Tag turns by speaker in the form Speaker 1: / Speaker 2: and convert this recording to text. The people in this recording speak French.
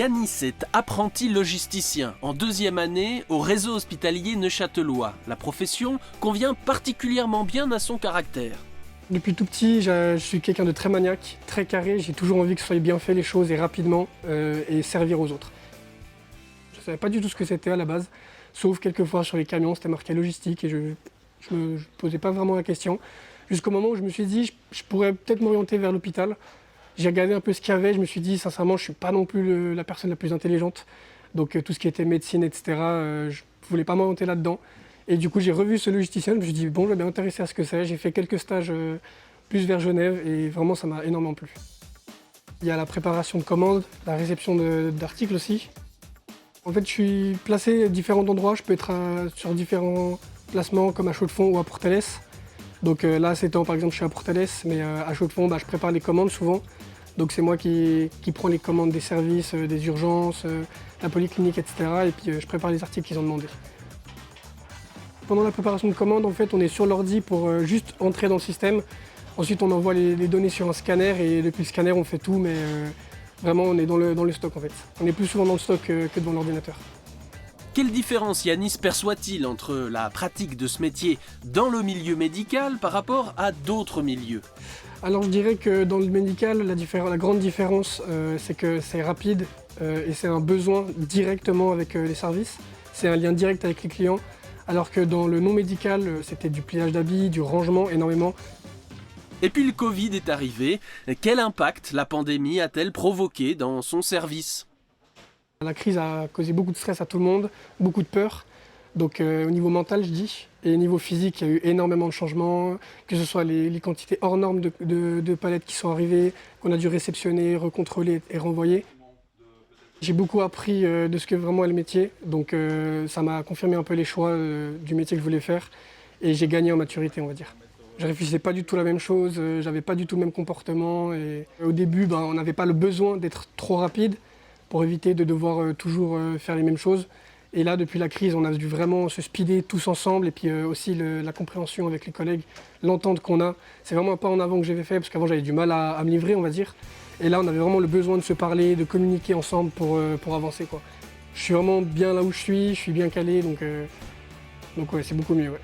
Speaker 1: Yanis est apprenti logisticien en 2e année au réseau hospitalier neuchâtelois. La profession convient particulièrement bien à son caractère.
Speaker 2: Depuis tout petit, je suis quelqu'un de très maniaque, très carré. J'ai toujours envie que ce soit bien fait les choses et rapidement et servir aux autres. Je ne savais pas du tout ce que c'était à la base, sauf quelques fois sur les camions, c'était marqué logistique et je ne me posais pas vraiment la question. Jusqu'au moment où je me suis dit, je pourrais peut-être m'orienter vers l'hôpital. J'ai regardé un peu ce qu'il y avait, je me suis dit, sincèrement, je ne suis pas non plus la personne la plus intelligente. Donc tout ce qui était médecine, etc., je ne voulais pas m'orienter là-dedans. Et du coup, j'ai revu ce logisticien, je me suis dit, bon, je vais bien m'intéresser à ce que c'est. J'ai fait quelques stages plus vers Genève et vraiment, ça m'a énormément plu. Il y a la préparation de commandes, la réception d'articles aussi. En fait, je suis placé à différents endroits. Je peux être sur différents placements, comme à Chaux-de-Fonds ou à Portales. Donc là, ces temps, par exemple, je suis à Portales, mais à Chaux-de-Fonds, je prépare les commandes souvent. Donc c'est moi qui prends les commandes des services, des urgences, la polyclinique, etc. Et puis je prépare les articles qu'ils ont demandés. Pendant la préparation de commandes, en fait, on est sur l'ordi pour juste entrer dans le système. Ensuite, on envoie les données sur un scanner et depuis le scanner, on fait tout, mais vraiment, on est dans le stock en fait. On est plus souvent dans le stock que devant l'ordinateur.
Speaker 1: Quelle différence Yanis perçoit-il entre la pratique de ce métier dans le milieu médical par rapport à d'autres milieux?
Speaker 2: Alors je dirais que dans le médical, la grande différence, c'est que c'est rapide et c'est un besoin directement avec les services. C'est un lien direct avec les clients. Alors que dans le non médical, c'était du pliage d'habits, du rangement énormément.
Speaker 1: Et puis le Covid est arrivé. Quel impact la pandémie a-t-elle provoqué dans son service?
Speaker 2: La crise a causé beaucoup de stress à tout le monde, beaucoup de peur. Donc au niveau mental, je dis. Et au niveau physique, il y a eu énormément de changements, que ce soit les quantités hors normes de palettes qui sont arrivées, qu'on a dû réceptionner, recontrôler et renvoyer. J'ai beaucoup appris de ce que vraiment est le métier, donc ça m'a confirmé un peu les choix du métier que je voulais faire et j'ai gagné en maturité, on va dire. Je réfléchissais pas du tout la même chose, j'avais pas du tout le même comportement et au début, on n'avait pas le besoin d'être trop rapide pour éviter de devoir toujours faire les mêmes choses. Et là, depuis la crise, on a dû vraiment se speeder tous ensemble et puis aussi la compréhension avec les collègues, l'entente qu'on a. C'est vraiment un pas en avant que j'avais fait parce qu'avant j'avais du mal à me livrer, on va dire. Et là, on avait vraiment le besoin de se parler, de communiquer ensemble pour avancer, quoi. Je suis vraiment bien là où je suis bien calé, donc ouais, c'est beaucoup mieux. Ouais.